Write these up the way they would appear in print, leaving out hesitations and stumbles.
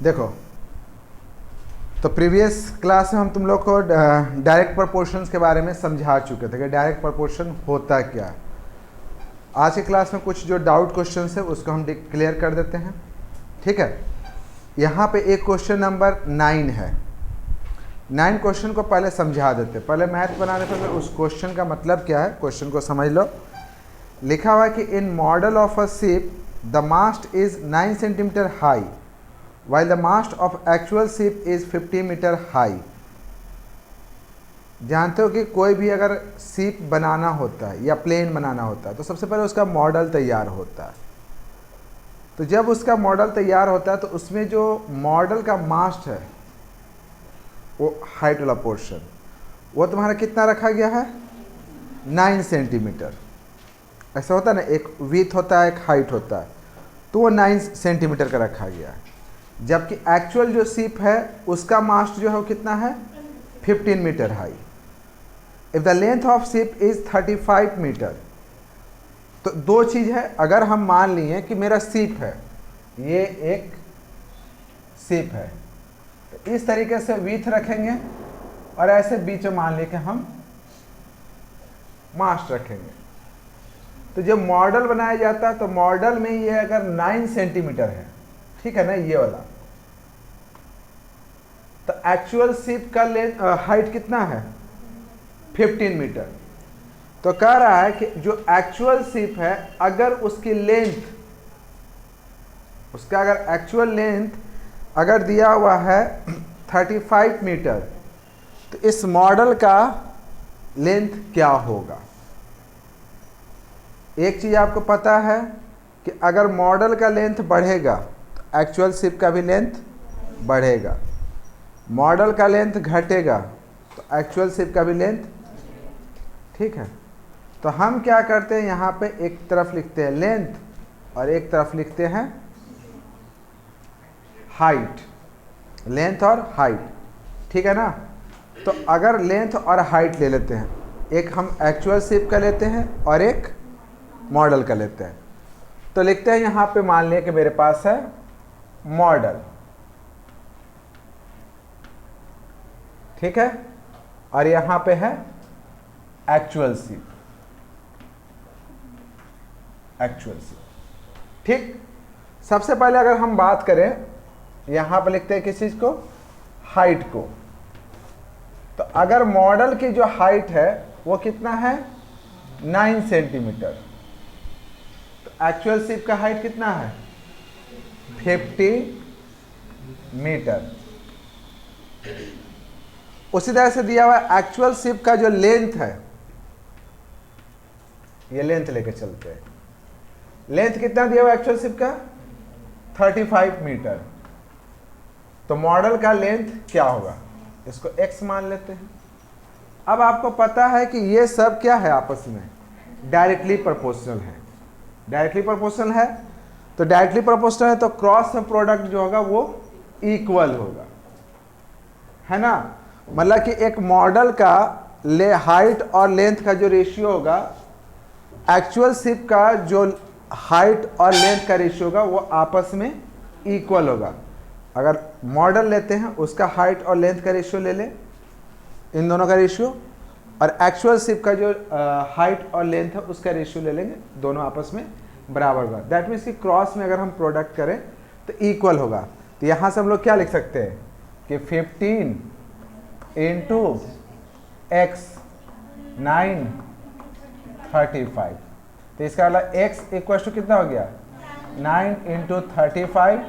देखो, तो previous class में हम तुम लोग को डायरेक्ट प्रोपोर्शंस के बारे में समझा चुके थे कि डायरेक्ट प्रोपोर्शन होता क्या है। आज की क्लास में कुछ जो डाउट क्वेश्चंस है उसको हम क्लियर कर देते हैं, ठीक है। यहाँ पे एक क्वेश्चन नंबर 9 है। 9 क्वेश्चन को पहले समझा देते हैं। पहले मैथ बनाने पर उस क्वेश्चन का मतलब क्या है, क्वेश्चन को समझ लो। लिखा हुआ है कि in model of a ship the mast is 9 centimetre high while the mast of actual ship is 50 metre high. जानते हो कि कोई भी अगर शिप बनाना होता है या प्लेन बनाना होता है तो सबसे पहले उसका मॉडल तैयार होता है। तो जब उसका मॉडल तैयार होता है तो उसमें जो मॉडल का मास्ट है वो हाइट वाला पोर्शन वो तुम्हारा कितना रखा गया है, 9 सेंटीमीटर। ऐसा होता है ना, एक विड्थ होता है एक हाइट होता है, तो वो 9 सेंटीमीटर का रखा गया है। जबकि एक्चुअल जो शिप है उसका मास्ट जो है वो कितना है, 15 metre high. If the length of ship is 35 metre. तो दो चीज़ है, अगर हम मान लिए कि मेरा शिप है, ये एक शिप है, तो इस तरीके से विड्थ रखेंगे और ऐसे बीच में मान लिए कि हम मास्ट रखेंगे। तो जब मॉडल बनाया जाता है तो मॉडल में ये अगर 9 सेंटीमीटर है, ठीक है ना, ये वाला, तो एक्चुअल शिप का लेंथ हाइट कितना है, 15 मीटर। तो कह रहा है कि जो एक्चुअल शिप है अगर उसकी लेंथ, उसका अगर एक्चुअल लेंथ अगर दिया हुआ है 35 मीटर, तो इस मॉडल का लेंथ क्या होगा। एक चीज़ आपको पता है कि अगर मॉडल का लेंथ बढ़ेगा तो एक्चुअल शिप का भी लेंथ बढ़ेगा, मॉडल का लेंथ घटेगा तो एक्चुअल शिप का भी लेंथ, ठीक है। तो हम क्या करते हैं, यहाँ पे एक तरफ लिखते हैं लेंथ और एक तरफ लिखते हैं हाइट, लेंथ और हाइट, ठीक है ना। तो अगर लेंथ और हाइट ले लेते हैं, एक हम एक्चुअल शिप का लेते हैं और एक मॉडल का लेते हैं। तो लिखते हैं यहाँ पे, मान लिया कि मेरे पास है मॉडल, ठीक है, और यहाँ पे है एक्चुअल शिप, एक्चुअल शिप, ठीक। सबसे पहले अगर हम बात करें, यहाँ पे लिखते हैं किस चीज़ को, हाइट को। तो अगर मॉडल की जो हाइट है वो कितना है, 9 सेंटीमीटर, तो एक्चुअल शिप का हाइट कितना है, 50 मीटर। उसी तरह से दिया हुआ एक्चुअल शिप का जो लेंथ है, ये लेंथ लेके चलते हैं। लेंथ कितना दिया हुआ एक्चुअल शिप का, 35 मीटर। तो मॉडल का लेंथ क्या होगा, इसको x मान लेते हैं। अब आपको पता है कि ये सब क्या है, आपस में डायरेक्टली प्रोपोर्शनल है। डायरेक्टली प्रोपोर्शनल है तो डायरेक्टली प्रोपोर्शनल है तो क्रॉस प्रोडक्ट जो होगा वो इक्वल होगा, है ना। मतलब कि एक मॉडल का हाइट और लेंथ का जो रेशियो होगा, एक्चुअल शिप का जो हाइट और लेंथ का रेशियो होगा वो आपस में इक्वल होगा। अगर मॉडल लेते हैं उसका हाइट और लेंथ का रेशियो ले लें, इन दोनों का रेशियो, और एक्चुअल शिप का जो हाइट और लेंथ है उसका रेशियो ले लेंगे, दोनों आपस में बराबर होगा। दैट मीन्स कि क्रॉस में अगर हम प्रोडक्ट करें तो इक्वल होगा। तो यहाँ से हम लोग क्या लिख सकते हैं कि 15 इंटू एक्स 9 35। तो इसका वाला x इक्वल टू कितना हो गया, 9 इंटू 35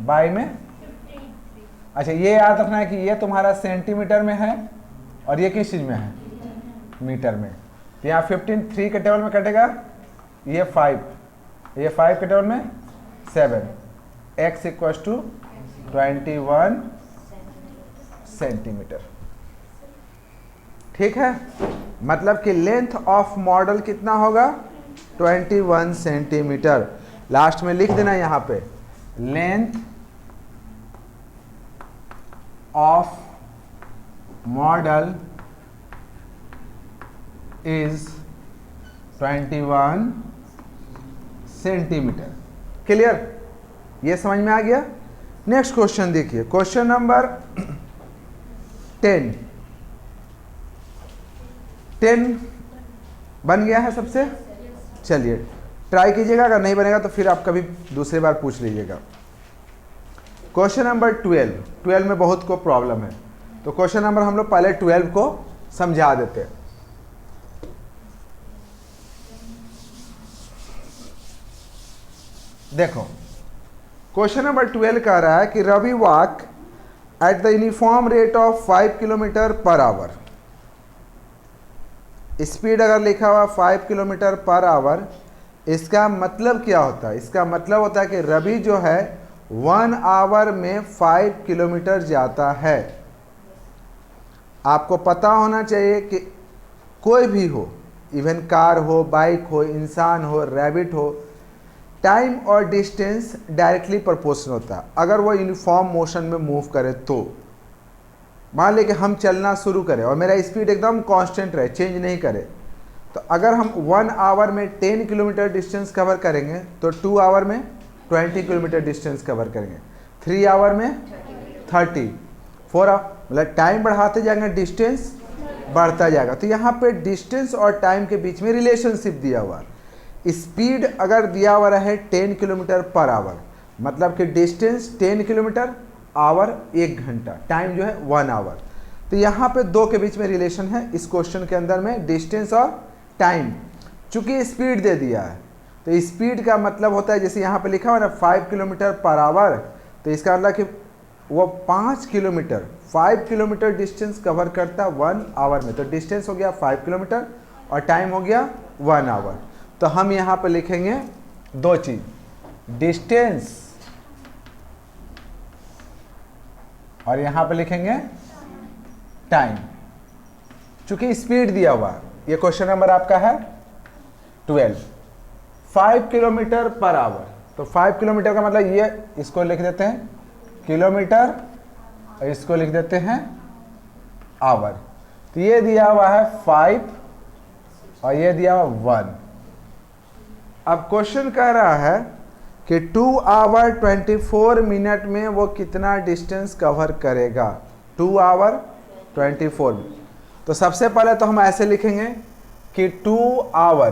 बाई में, अच्छा ये याद रखना है कि ये तुम्हारा सेंटीमीटर में है और ये किस चीज़ में है, मीटर में। तो यहाँ 15 3 के टेबल में कटेगा, ये 5, ये 5 के टेबल में 7, x इक्वल टू 21 सेंटीमीटर, ठीक है। मतलब कि लेंथ ऑफ मॉडल कितना होगा, 21 सेंटीमीटर। लास्ट में लिख देना यहाँ पे, length of model is 21 centimetre. Clear, ये समझ में आ गया। नेक्स्ट क्वेश्चन देखिए, क्वेश्चन नंबर 10 बन गया है सबसे। चलिए ट्राई कीजिएगा, अगर नहीं बनेगा तो फिर आप कभी दूसरी बार पूछ लीजिएगा। क्वेश्चन नंबर 12 में बहुत को प्रॉब्लम है, तो क्वेश्चन नंबर हम लोग पहले 12 को समझा देते हैं। देखो क्वेश्चन नंबर 12 कह रहा है कि Ravi walk at the uniform rate of 5 kilometre per hour. Speed अगर लिखा हुआ 5 किलोमीटर पर आवर, इसका मतलब क्या होता है? इसका मतलब होता है कि रवि जो है 1 आवर में 5 किलोमीटर जाता है। आपको पता होना चाहिए कि कोई भी हो, इवन कार हो, बाइक हो, इंसान हो, रैबिट हो, टाइम और डिस्टेंस डायरेक्टली प्रोपोर्शनल होता है। अगर वो यूनिफॉर्म मोशन में मूव करे तो मान लें कि हम चलना शुरू करें और मेरा स्पीड एकदम कांस्टेंट रहे, चेंज नहीं करे, तो अगर हम 1 आवर में 10 किलोमीटर डिस्टेंस कवर करेंगे तो 2 आवर में 20 किलोमीटर डिस्टेंस कवर करेंगे, 3 आवर में 30, 4 आवर, मतलब टाइम बढ़ाते जाएंगे, डिस्टेंस बढ़ता जाएगा। तो यहाँ पे डिस्टेंस और टाइम के बीच में रिलेशनशिप दिया हुआ है। स्पीड अगर दिया हुआ है 10 किलोमीटर पर आवर, मतलब कि डिस्टेंस 10 किलोमीटर, आवर 1 घंटा, टाइम जो है 1 आवर। तो यहाँ पे 2 के बीच में रिलेशन है इस क्वेश्चन के अंदर में, डिस्टेंस और टाइम। चूंकि स्पीड दे दिया है तो स्पीड का मतलब होता है, जैसे यहाँ पे लिखा हुआ ना 5 किलोमीटर पर आवर, तो इसका मतलब कि वो 5 किलोमीटर डिस्टेंस कवर करता 1 आवर में। तो डिस्टेंस हो गया 5 किलोमीटर और टाइम हो गया 1 आवर। तो हम यहाँ पे लिखेंगे 2 चीज, डिस्टेंस और यहाँ पे लिखेंगे टाइम। चूंकि स्पीड दिया हुआ, ये क्वेश्चन नंबर आपका है 12, 5 किलोमीटर पर आवर। तो 5 किलोमीटर का मतलब ये, इसको लिख देते हैं किलोमीटर और इसको लिख देते हैं आवर। तो ये दिया हुआ है 5 और ये दिया हुआ 1। अब क्वेश्चन कह रहा है कि 2 आवर 24 मिनट में वो कितना डिस्टेंस कवर करेगा। 2 आवर 24। तो सबसे पहले तो हम ऐसे लिखेंगे कि 2 आवर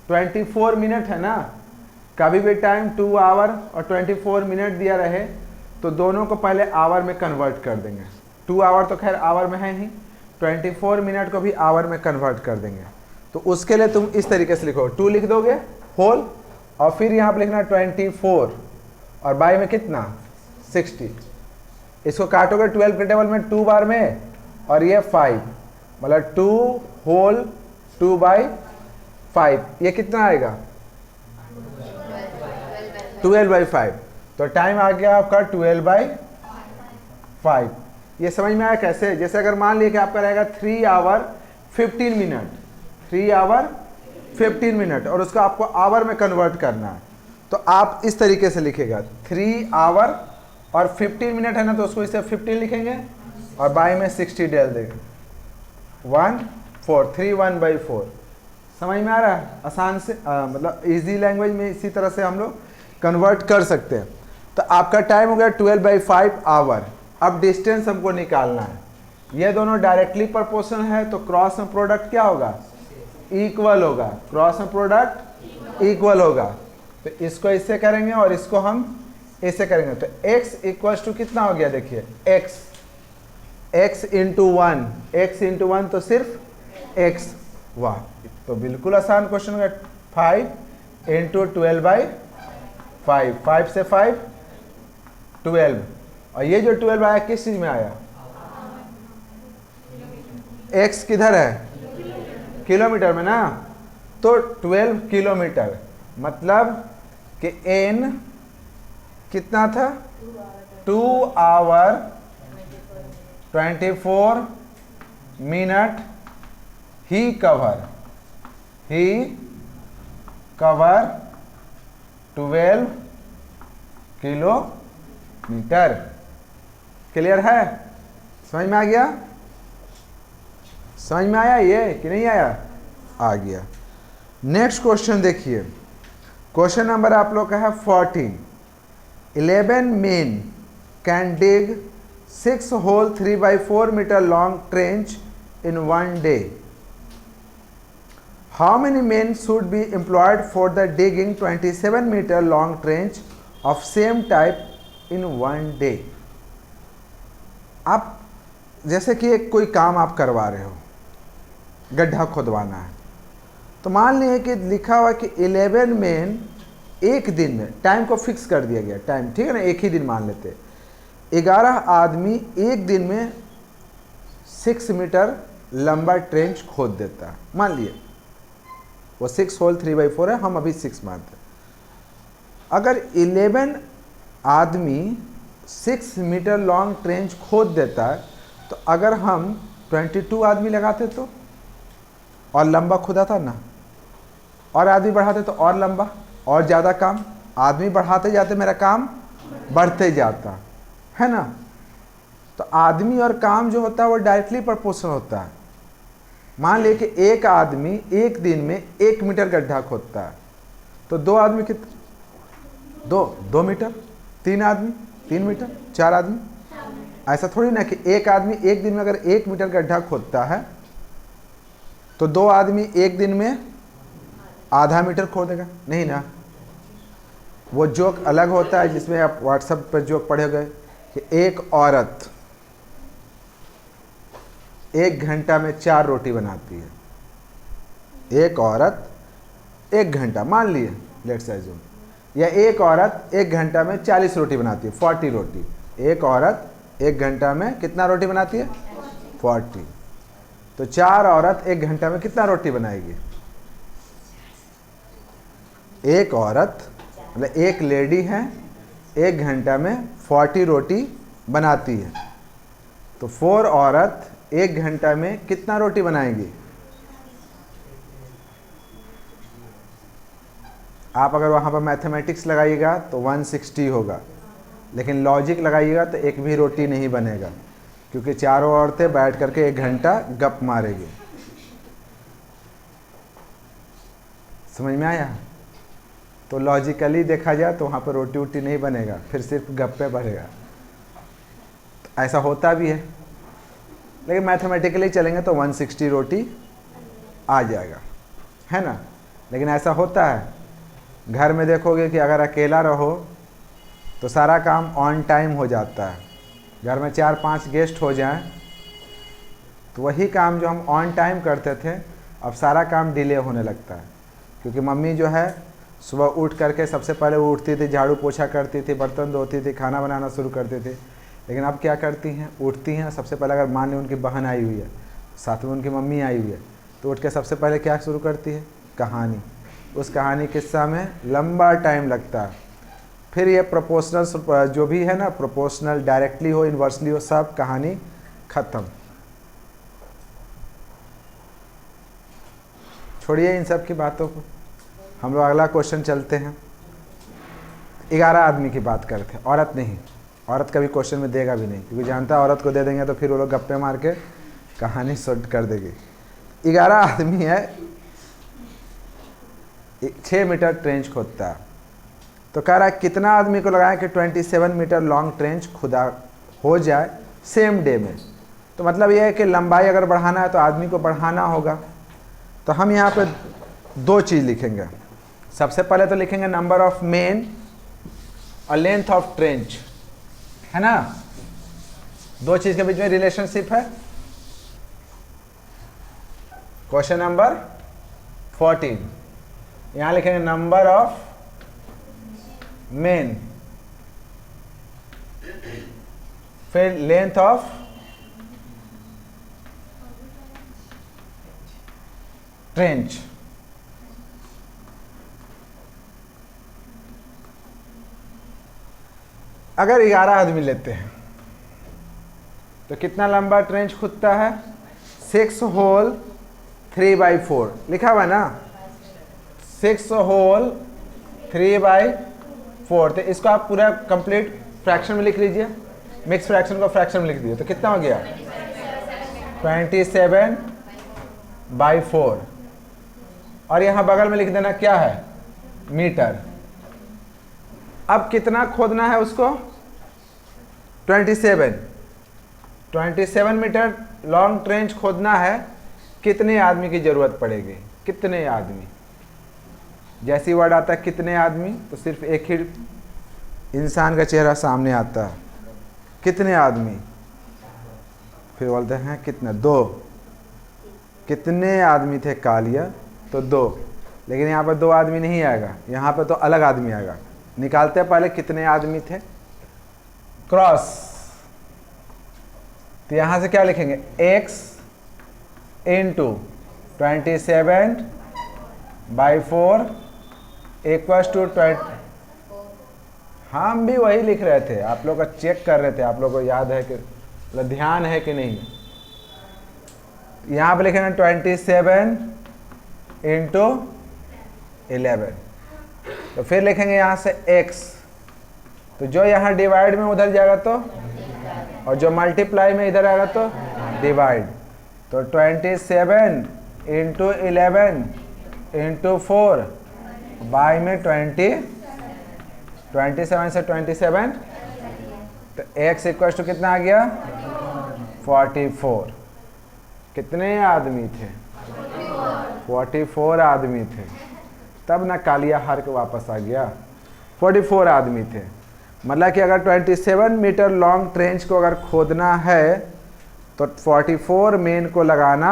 24 मिनट है ना, कभी भी टाइम 2 आवर और 24 मिनट दिया रहे तो दोनों को पहले आवर में कन्वर्ट कर देंगे। 2 आवर तो खैर आवर में है ही, 24 मिनट को भी आवर में कन्वर्ट कर देंगे। तो उसके लिए तुम इस तरीके से लिखो, 2 लिख दोगे होल और फिर यहाँ पे लिखना 24 और बाई में कितना 60। इसको काटोगे 12 के टेबल में 2 बार में और ये 5, मतलब 2 होल 2/5, ये कितना आएगा 12/5। तो टाइम आ गया आपका 12/5। ये समझ में आया कैसे? जैसे अगर मान लिया कि आपका रहेगा 3 आवर 15 मिनट, 3 आवर 15 मिनट और उसको आपको आवर में कन्वर्ट करना है, तो आप इस तरीके से लिखेगा 3 आवर और 15 मिनट है ना, तो उसको इसे 15 लिखेंगे और बाई में 60 डाल देंगे, 1/4, 3 1/4। समझ में आ रहा है? आसान से मतलब इजी लैंग्वेज में इसी तरह से हम लोग कन्वर्ट कर सकते हैं। तो आपका टाइम हो गया 12/5 आवर। अब डिस्टेंस हमको निकालना है। ये दोनों डायरेक्टली प्रोपोर्शनल है तो क्रॉस में प्रोडक्ट क्या होगा, इक्वल होगा। क्रॉस में प्रोडक्ट इक्वल होगा, तो इसको इससे करेंगे और इसको हम ऐसे करेंगे। तो x इक्वल्स टू कितना हो गया, देखिए x इंटू 1, x इंटू 1 तो सिर्फ x। वाह, तो बिल्कुल आसान क्वेश्चन है। 5 इंटू 12/5, 5 से 5 12, और ये जो 12 आया किस चीज में आया, x किधर है, किलोमीटर में ना, तो 12 किलोमीटर, मतलब कि n कितना था 2 आवर 24 मिनट ही कवर 12 किलोमीटर। क्लियर है? समझ में आ गया? समझ में आया ये कि नहीं आया? आ गया। नेक्स्ट क्वेश्चन देखिए, क्वेश्चन नंबर आप लोग का है 14। 11 men can dig 6 hole 3x4 meter long trench in one day. How many men should be employed for the digging 27 meter long trench of same type in one day? आप जैसे कि एक कोई काम आप करवा रहे हो, गड्ढा खोदवाना है, तो मान लिए कि लिखा हुआ कि 11 मेन एक दिन में, टाइम को फिक्स कर दिया गया टाइम, ठीक है ना, एक ही दिन मान लेते, 11 आदमी एक दिन में 6 मीटर लंबा ट्रेंच खोद देता है। मान लिए वो 6 होल 3x4 है, हम अभी 6 मानते हैं। अगर 11 आदमी 6 मीटर लॉन्ग ट्रेंच खोद देता है, तो अगर हम 22 आदमी लगाते तो और लंबा खुदा ना, और आदमी बढ़ाते तो और लंबा और ज़्यादा काम, आदमी बढ़ाते जाते मेरा काम बढ़ते जाता है ना। तो आदमी और काम जो होता है वो डायरेक्टली प्रोपोर्शनल होता है। मान ले कि एक आदमी एक दिन में 1 मीटर गड्ढा खोदता है, तो 2 आदमी कितना, 2 मीटर, 3 आदमी 3 मीटर, 4 आदमी। ऐसा थोड़ी ना कि एक आदमी एक दिन में अगर 1 मीटर गड्ढा खोदता है तो 2 आदमी एक दिन में आधा मीटर खोदेगा, नहीं ना। वो जोक अलग होता है जिसमें आप व्हाट्सएप पर जोक पढ़े गए कि एक औरत 1 घंटा में 4 रोटी बनाती है। एक औरत 1 घंटा, मान लिए लेट्स अज्यूम, या एक औरत 1 घंटा में 40 रोटी बनाती है, 40 रोटी। एक औरत 1 घंटा में कितना रोटी बनाती है, 40। तो 4 औरत 1 घंटा में कितना रोटी बनाएगी? एक औरत मतलब एक लेडी है, 1 घंटा में 40 रोटी बनाती है। तो 4 औरत 1 घंटा में कितना रोटी बनाएंगी? आप अगर वहाँ पर मैथमेटिक्स लगाइएगा तो 160 होगा, लेकिन लॉजिक लगाइएगा तो एक भी रोटी नहीं बनेगा, क्योंकि चारों औरतें बैठ करके 1 घंटा गप मारेगी। समझ में आया? तो लॉजिकली देखा जाए तो वहाँ पर रोटी वोटी नहीं बनेगा, फिर सिर्फ गप्पे बढ़ेगा। तो ऐसा होता भी है, लेकिन मैथमेटिकली चलेंगे तो 160 रोटी आ जाएगा, है ना। लेकिन ऐसा होता है, घर में देखोगे कि अगर अकेला रहो तो सारा काम ऑन टाइम हो जाता है। घर में 4-5 गेस्ट हो जाएं तो वही काम जो हम ऑन टाइम करते थे अब सारा काम डिले होने लगता है, क्योंकि मम्मी जो है सुबह उठ करके सबसे पहले वो उठती थी, झाड़ू पोछा करती थी, बर्तन धोती थी, खाना बनाना शुरू करती थी। लेकिन अब क्या करती हैं, उठती हैं सबसे पहले, अगर मान ली उनकी बहन आई हुई है, साथ में उनकी मम्मी आई हुई है, तो उठ के सबसे पहले क्या शुरू करती है, कहानी। उस कहानी किस्सा में लंबा टाइम लगता है। फिर ये प्रोपोर्शनल जो भी है ना, प्रोपोर्शनल डायरेक्टली हो इन्वर्सली हो, सब कहानी ख़त्म। छोड़िए इन सब की बातों को, हम लोग अगला क्वेश्चन चलते हैं। 11 आदमी की बात करते हैं, औरत नहीं। औरत कभी क्वेश्चन में देगा भी नहीं, क्योंकि जानता है औरत को दे देंगे तो फिर वो लोग गप्पे मार के कहानी शॉर्ट कर देगी। 11 आदमी है, 6 मीटर ट्रेंच खोदता है, तो कह रहा है कितना आदमी को लगाएं कि 27 मीटर लॉन्ग ट्रेंच खुदा हो जाए सेम डे में। तो मतलब ये है कि लंबाई अगर बढ़ाना है तो आदमी को बढ़ाना होगा। तो हम यहाँ पे 2 चीज़ लिखेंगे। सबसे पहले तो लिखेंगे नंबर ऑफ मेन और लेंथ ऑफ ट्रेंच, है ना। 2 चीज़ के बीच में रिलेशनशिप है। क्वेश्चन नंबर 14, यहाँ लिखेंगे नंबर ऑफ मेन, फिर लेंथ ऑफ ट्रेंच। अगर 11 आदमी लेते हैं तो कितना लंबा ट्रेंच खुदता है? 6 होल 3/4 लिखा हुआ है ना, 6 होल 3/4। तो इसको आप पूरा कंप्लीट फ्रैक्शन में लिख लीजिए, मिक्स फ्रैक्शन को फ्रैक्शन में लिख दीजिए, तो कितना हो गया? 27/4। और यहाँ बगल में लिख देना क्या है? मीटर। अब कितना खोदना है उसको? 27 मीटर लॉन्ग ट्रेंच खोदना है। कितने आदमी की जरूरत पड़ेगी? कितने आदमी? जैसी वर्ड आता है कितने आदमी, तो सिर्फ एक ही इंसान का चेहरा सामने आता है। कितने आदमी? फिर बोलते हैं कितने? 2। कितने आदमी थे कालिया? तो 2। लेकिन यहाँ पर 2 आदमी नहीं आएगा, यहाँ पर तो अलग आदमी आएगा। निकालते हैं पहले कितने आदमी थे, क्रॉस। तो यहाँ से क्या लिखेंगे? x into 27/4 equals to 20। हम भी वही लिख रहे थे, आप लोग का चेक कर रहे थे, आप लोग को याद है कि मतलब ध्यान है कि नहीं। यहाँ पे लिखेंगे 27 इंटू 11। तो फिर लिखेंगे यहाँ से x, तो जो यहाँ डिवाइड में उधर जाएगा तो, और जो मल्टीप्लाई में इधर आएगा तो डिवाइड। तो 27 इंटू 11 इंटू 4 बाई में 27 से 27, तो x इक्वल टू कितना आ गया? 44। कितने आदमी थे? 44 आदमी थे। तब ना कालिया हार के वापस आ गया। 44 आदमी थे। मतलब कि अगर 27 मीटर लॉन्ग ट्रेंच को अगर खोदना है तो 44 मेन को लगाना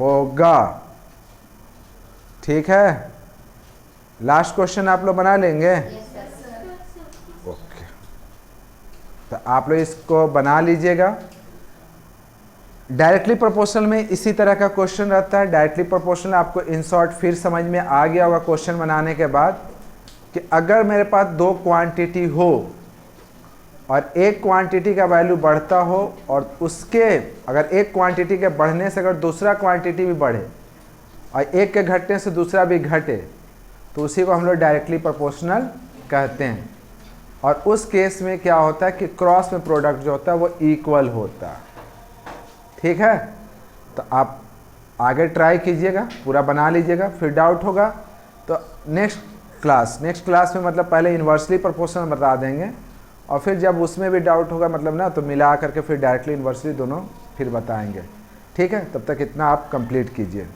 होगा। ठीक है, लास्ट क्वेश्चन आप लोग बना लेंगे? ओके, तो आप लोग इसको बना लीजिएगा। डायरेक्टली प्रोपोर्शनल में इसी तरह का क्वेश्चन रहता है। डायरेक्टली प्रोपोर्शनल आपको इन शॉर्ट फिर समझ में आ गया होगा क्वेश्चन बनाने के बाद, कि अगर मेरे पास 2 क्वांटिटी हो और एक क्वांटिटी का वैल्यू बढ़ता हो और उसके अगर एक क्वांटिटी के बढ़ने से अगर दूसरा क्वांटिटी भी बढ़े और एक के घटने से दूसरा भी घटे, तो उसी को हम लोग डायरेक्टली प्रोपोर्शनल कहते हैं। और उस केस में क्या होता है कि क्रॉस में प्रोडक्ट जो होता है वो इक्वल होता है। ठीक है, तो आप आगे ट्राई कीजिएगा, पूरा बना लीजिएगा। फिर डाउट होगा तो नेक्स्ट क्लास में मतलब पहले इन्वर्सली प्रोपोर्शनल बता देंगे, और फिर जब उसमें भी डाउट होगा मतलब ना, तो मिला करके फिर डायरेक्टली इन्वर्सली दोनों फिर बताएंगे। ठीक है, तब तक इतना आप कंप्लीट कीजिए।